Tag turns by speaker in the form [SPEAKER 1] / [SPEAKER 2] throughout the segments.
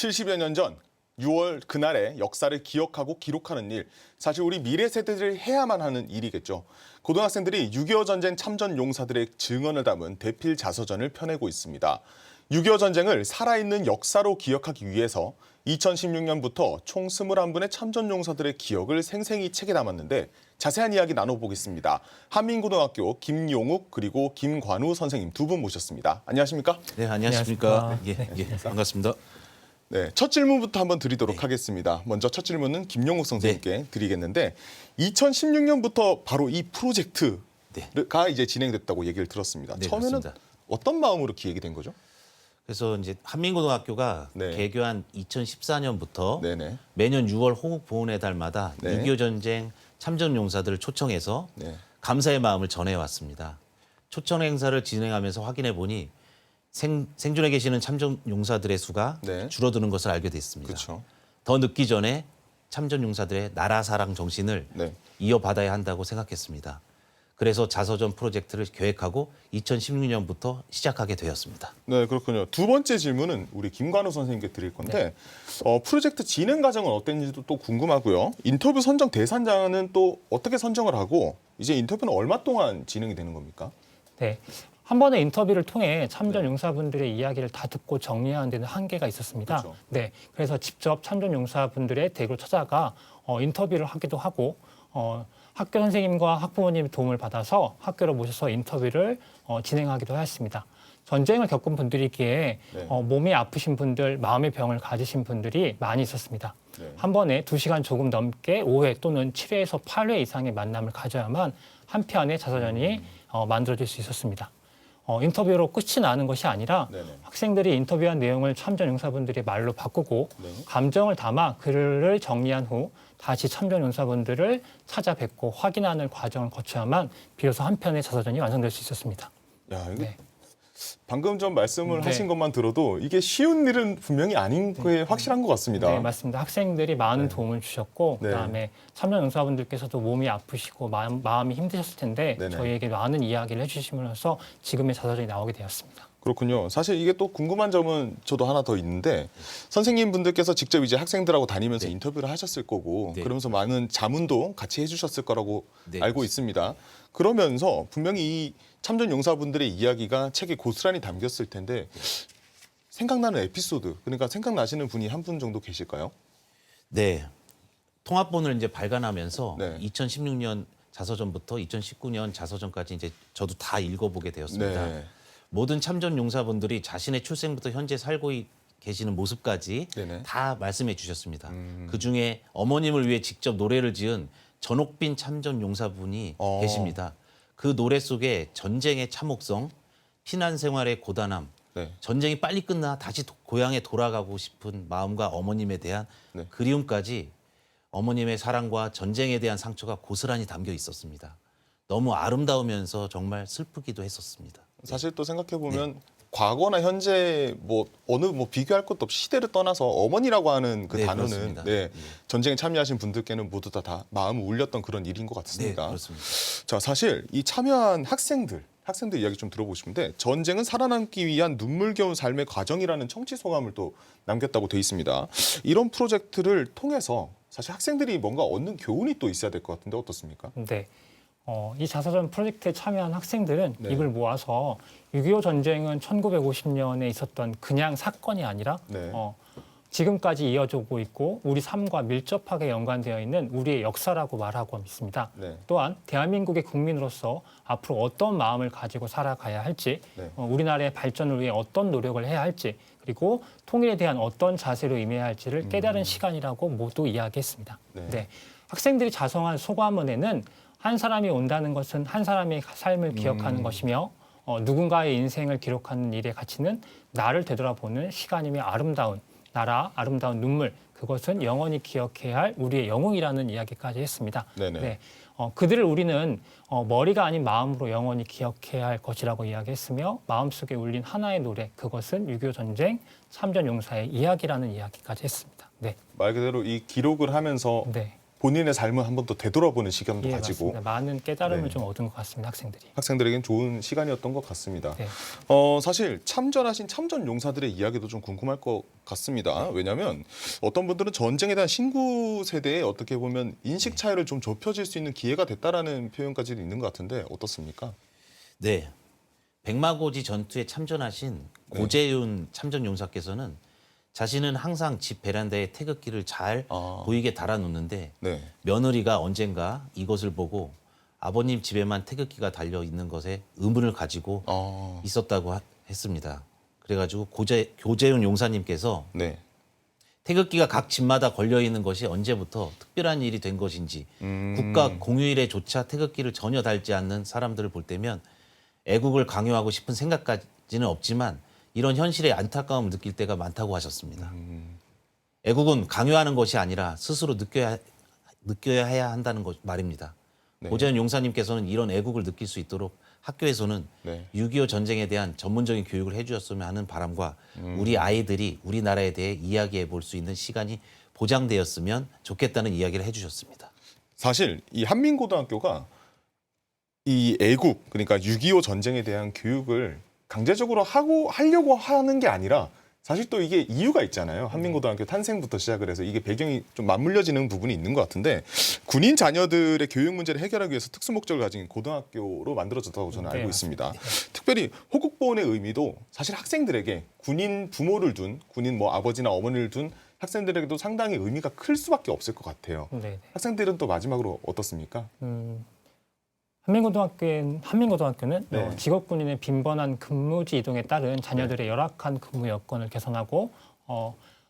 [SPEAKER 1] 70여 년 전 6월 그날의 역사를 기억하고 기록하는 일, 사실 우리 미래 세대들이 해야만 하는 일이겠죠. 고등학생들이 6.25 전쟁 참전 용사들의 증언을 담은 대필 자서전을 펴내고 있습니다. 6.25 전쟁을 살아있는 역사로 기억하기 위해서 2016년부터 총 21분의 참전 용사들의 기억을 생생히 책에 담았는데 자세한 이야기 나눠보겠습니다. 한민고등학교 김용욱 그리고 김관우 선생님 두 분 모셨습니다. 안녕하십니까?
[SPEAKER 2] 네, 안녕하십니까? 반갑습니다.
[SPEAKER 1] 네, 첫 질문부터 한번 드리도록 하겠습니다. 먼저 첫 질문은 김용욱 선생님께 드리겠는데 2016년부터 바로 이 프로젝트가 이제 진행됐다고 얘기를 들었습니다.
[SPEAKER 2] 네,
[SPEAKER 1] 처음에는
[SPEAKER 2] 맞습니다.
[SPEAKER 1] 어떤 마음으로 기획이 된 거죠?
[SPEAKER 2] 그래서 이제 한민고등학교가
[SPEAKER 1] 네.
[SPEAKER 2] 개교한 2014년부터
[SPEAKER 1] 네네.
[SPEAKER 2] 매년 6월 호국보훈의 달마다
[SPEAKER 1] 네.
[SPEAKER 2] 6.25 전쟁 참전 용사들을 초청해서
[SPEAKER 1] 네.
[SPEAKER 2] 감사의 마음을 전해왔습니다. 초청 행사를 진행하면서 확인해 보니 생존해 계시는 참전 용사들의 수가
[SPEAKER 1] 네.
[SPEAKER 2] 줄어드는 것을 알게 됐습니다.
[SPEAKER 1] 그렇죠.
[SPEAKER 2] 더 늦기 전에 참전 용사들의 나라 사랑 정신을
[SPEAKER 1] 네.
[SPEAKER 2] 이어받아야 한다고 생각했습니다. 그래서 자서전 프로젝트를 계획하고 2016년부터 시작하게 되었습니다.
[SPEAKER 1] 네, 그렇군요. 두 번째 질문은 우리 김관우 선생님께 드릴 건데 프로젝트 진행 과정은 어땠는지도 또 궁금하고요. 인터뷰 선정 대상자는 또 어떻게 선정을 하고 이제 인터뷰는 얼마 동안 진행이 되는 겁니까?
[SPEAKER 3] 네. 한 번의 인터뷰를 통해 참전 용사분들의 이야기를 다 듣고 정리하는 데는 한계가 있었습니다.
[SPEAKER 1] 그렇죠.
[SPEAKER 3] 네. 그래서 직접 참전 용사분들의 댁으로 찾아가 인터뷰를 하기도 하고 학교 선생님과 학부모님의 도움을 받아서 학교로 모셔서 인터뷰를 진행하기도 하였습니다. 전쟁을 겪은 분들이기에
[SPEAKER 1] 네.
[SPEAKER 3] 몸이 아프신 분들, 마음의 병을 가지신 분들이 많이 있었습니다.
[SPEAKER 1] 네.
[SPEAKER 3] 한 번에 2시간 조금 넘게 5회 또는 7회에서 8회 이상의 만남을 가져야만 한 편의 자서전이 만들어질 수 있었습니다. 인터뷰로 끝이 나는 것이 아니라
[SPEAKER 1] 네네.
[SPEAKER 3] 학생들이 인터뷰한 내용을 참전 용사분들이 말로 바꾸고
[SPEAKER 1] 네.
[SPEAKER 3] 감정을 담아 글을 정리한 후 다시 참전 용사분들을 찾아뵙고 확인하는 과정을 거쳐야만 비로소 한 편의 자서전이 완성될 수 있었습니다.
[SPEAKER 1] 야, 이게
[SPEAKER 3] 네.
[SPEAKER 1] 방금 전 말씀을
[SPEAKER 3] 네.
[SPEAKER 1] 하신 것만 들어도 이게 쉬운 일은 분명히 아닌 게 확실한 것 같습니다.
[SPEAKER 3] 네, 맞습니다. 학생들이 많은 도움을 주셨고
[SPEAKER 1] 네.
[SPEAKER 3] 그다음에 참전 용사분들께서도 몸이 아프시고 마음이 힘드셨을 텐데
[SPEAKER 1] 네네.
[SPEAKER 3] 저희에게 많은 이야기를 해주시면서 지금의 자서전이 나오게 되었습니다.
[SPEAKER 1] 그렇군요. 사실 이게 또 궁금한 점은 저도 하나 더 있는데 선생님 분들께서 직접 이제 학생들하고 다니면서
[SPEAKER 2] 네.
[SPEAKER 1] 인터뷰를 하셨을 거고
[SPEAKER 2] 네.
[SPEAKER 1] 그러면서 많은 자문도 같이 해주셨을 거라고
[SPEAKER 2] 네,
[SPEAKER 1] 알고 있습니다. 그러면서 분명히 이 참전 용사분들의 이야기가 책에 고스란히 담겼을 텐데 생각나는 에피소드, 그러니까 생각나시는 분이 한 분 정도 계실까요?
[SPEAKER 2] 네. 통합본을 이제 발간하면서
[SPEAKER 1] 네.
[SPEAKER 2] 2016년 자서전부터 2019년 자서전까지 이제 저도 다 읽어보게 되었습니다.
[SPEAKER 1] 네.
[SPEAKER 2] 모든 참전 용사분들이 자신의 출생부터 현재 살고 계시는 모습까지
[SPEAKER 1] 네네.
[SPEAKER 2] 다 말씀해 주셨습니다. 그중에 어머님을 위해 직접 노래를 지은 전옥빈 참전 용사분이 계십니다. 그 노래 속에 전쟁의 참혹성, 피난 생활의 고단함,
[SPEAKER 1] 네.
[SPEAKER 2] 전쟁이 빨리 끝나 다시 고향에 돌아가고 싶은 마음과 어머님에 대한
[SPEAKER 1] 네.
[SPEAKER 2] 그리움까지 어머님의 사랑과 전쟁에 대한 상처가 고스란히 담겨 있었습니다. 너무 아름다우면서 정말 슬프기도 했었습니다.
[SPEAKER 1] 사실 또 생각해 보면 과거나 현재 어느 비교할 것도 없이 시대를 떠나서 어머니라고 하는 그
[SPEAKER 2] 네,
[SPEAKER 1] 단어는
[SPEAKER 2] 그렇습니다.
[SPEAKER 1] 전쟁에 참여하신 분들께는 모두 다 마음을 울렸던 그런 일인 것
[SPEAKER 2] 네,
[SPEAKER 1] 같습니다.
[SPEAKER 2] 그렇습니다.
[SPEAKER 1] 자, 사실 이 참여한 학생들 이야기 좀 들어보고 싶은데 전쟁은 살아남기 위한 눈물겨운 삶의 과정이라는 청취 소감을 또 남겼다고 돼 있습니다. 이런 프로젝트를 통해서 사실 학생들이 뭔가 얻는 교훈이 또 있어야 될 것 같은데 어떻습니까?
[SPEAKER 3] 네. 이 자서전 프로젝트에 참여한 학생들은
[SPEAKER 1] 네.
[SPEAKER 3] 입을 모아서 6.25 전쟁은 1950년에 있었던 그냥 사건이 아니라
[SPEAKER 1] 네.
[SPEAKER 3] 지금까지 이어져 오고 있고 우리 삶과 밀접하게 연관되어 있는 우리의 역사라고 말하고 있습니다.
[SPEAKER 1] 네.
[SPEAKER 3] 또한 대한민국의 국민으로서 앞으로 어떤 마음을 가지고 살아가야 할지,
[SPEAKER 1] 네.
[SPEAKER 3] 우리나라의 발전을 위해 어떤 노력을 해야 할지, 그리고 통일에 대한 어떤 자세로 임해야 할지를 깨달은 시간이라고 모두 이야기했습니다.
[SPEAKER 1] 네.
[SPEAKER 3] 네. 학생들이 자성한 소감문에는 한 사람이 온다는 것은 한 사람의 삶을 기억하는 것이며 누군가의 인생을 기록하는 일의 가치는 나를 되돌아보는 시간이며 아름다운 나라, 아름다운 눈물, 그것은 영원히 기억해야 할 우리의 영웅이라는 이야기까지 했습니다.
[SPEAKER 1] 네네.
[SPEAKER 3] 네. 그들을 우리는 머리가 아닌 마음으로 영원히 기억해야 할 것이라고 이야기했으며 마음속에 울린 하나의 노래, 그것은 6.25 전쟁 참전 용사의 이야기라는 이야기까지 했습니다. 네.
[SPEAKER 1] 말 그대로 이 기록을 하면서
[SPEAKER 3] 네.
[SPEAKER 1] 본인의 삶을 한번 더 되돌아보는 시간도
[SPEAKER 3] 예,
[SPEAKER 1] 가지고
[SPEAKER 3] 맞습니다. 많은 깨달음을
[SPEAKER 1] 네.
[SPEAKER 3] 좀 얻은 것 같습니다. 학생들이.
[SPEAKER 1] 학생들에겐 좋은 시간이었던 것 같습니다.
[SPEAKER 3] 네.
[SPEAKER 1] 사실 참전하신 참전 용사들의 이야기도 좀 궁금할 것 같습니다. 왜냐하면 어떤 분들은 전쟁에 대한 신구 세대에 어떻게 보면 인식 차이를 좀 좁혀질 수 있는 기회가 됐다라는 표현까지도 있는 것 같은데 어떻습니까?
[SPEAKER 2] 네. 백마고지 전투에 참전하신 고재윤 참전 용사께서는 자신은 항상 집 베란다에 태극기를 잘 보이게 달아놓는데
[SPEAKER 1] 네.
[SPEAKER 2] 며느리가 언젠가 이것을 보고 아버님 집에만 태극기가 달려 있는 것에 의문을 가지고 있었다고 했습니다. 그래가지고 고재윤 용사님께서
[SPEAKER 1] 네.
[SPEAKER 2] 태극기가 각 집마다 걸려 있는 것이 언제부터 특별한 일이 된 것인지 국가 공휴일에조차 태극기를 전혀 달지 않는 사람들을 볼 때면 애국을 강요하고 싶은 생각까지는 없지만 이런 현실에 안타까움을 느낄 때가 많다고 하셨습니다. 애국은 강요하는 것이 아니라 스스로 느껴야 해야 한다는 것 말입니다.
[SPEAKER 1] 네.
[SPEAKER 2] 고재현 용사님께서는 이런 애국을 느낄 수 있도록 학교에서는
[SPEAKER 1] 네.
[SPEAKER 2] 6.25 전쟁에 대한 전문적인 교육을 해주셨으면 하는 바람과 우리 아이들이 우리나라에 대해 이야기해 볼 수 있는 시간이 보장되었으면 좋겠다는 이야기를 해주셨습니다.
[SPEAKER 1] 사실 이 한민고등학교가 이 애국 그러니까 6.25 전쟁에 대한 교육을 강제적으로 하려고 하는 게 아니라 사실 또 이게 이유가 있잖아요. 한민고등학교 탄생부터 시작을 해서 이게 배경이 좀 맞물려지는 부분이 있는 것 같은데 군인 자녀들의 교육 문제를 해결하기 위해서 특수 목적을 가진 고등학교로 만들어졌다고 저는 알고 있습니다. 특별히 호국보훈의 의미도 사실 학생들에게 군인 부모를 둔 군인 뭐 아버지나 어머니를 둔 학생들에게도 상당히 의미가 클 수밖에 없을 것 같아요.
[SPEAKER 3] 네.
[SPEAKER 1] 학생들은 또 마지막으로 어떻습니까?
[SPEAKER 3] 한민고등학교는
[SPEAKER 1] 네.
[SPEAKER 3] 직업군인의 빈번한 근무지 이동에 따른 자녀들의 열악한 근무 여건을 개선하고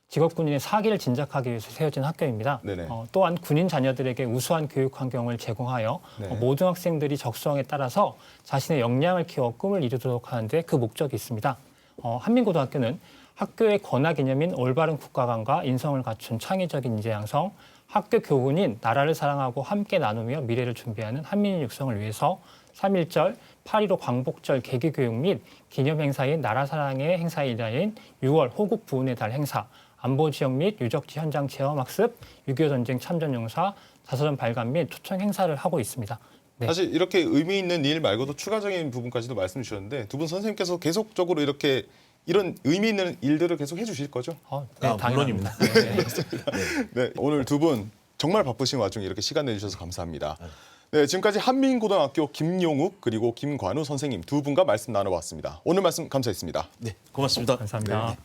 [SPEAKER 3] 직업군인의 사기를 진작하기 위해서 세워진 학교입니다.
[SPEAKER 1] 네네.
[SPEAKER 3] 또한 군인 자녀들에게 우수한 교육 환경을 제공하여
[SPEAKER 1] 네.
[SPEAKER 3] 모든 학생들이 적성에 따라서 자신의 역량을 키워 꿈을 이루도록 하는데 그 목적이 있습니다. 한민고등학교는 학교의 권하 개념인 올바른 국가관과 인성을 갖춘 창의적인 인재 양성, 학교 교훈인 나라를 사랑하고 함께 나누며 미래를 준비하는 한민의 육성을 위해서 3.1절, 8.15 광복절 개기교육 및 기념행사인 나라 사랑의 행사의 일환인 6월 호국 부훈의 달 행사, 안보지역 및 유적지 현장 체험 학습, 6.25 전쟁 참전용사, 자서전 발간 및 초청 행사를 하고 있습니다. 네.
[SPEAKER 1] 사실 이렇게 의미 있는 일 말고도 추가적인 부분까지도 말씀 주셨는데 두 분 선생님께서 계속적으로 이렇게 이런 의미 있는 일들을 계속 해주실 거죠?
[SPEAKER 3] 네,
[SPEAKER 2] 물론입니다.
[SPEAKER 1] 네, 오늘 두 분 정말 바쁘신 와중에 이렇게 시간 내주셔서 감사합니다. 네, 지금까지 한민고등학교 김용욱 그리고 김관우 선생님 두 분과 말씀 나눠봤습니다. 오늘 말씀 감사했습니다.
[SPEAKER 2] 네, 고맙습니다.
[SPEAKER 3] 감사합니다.
[SPEAKER 1] 네.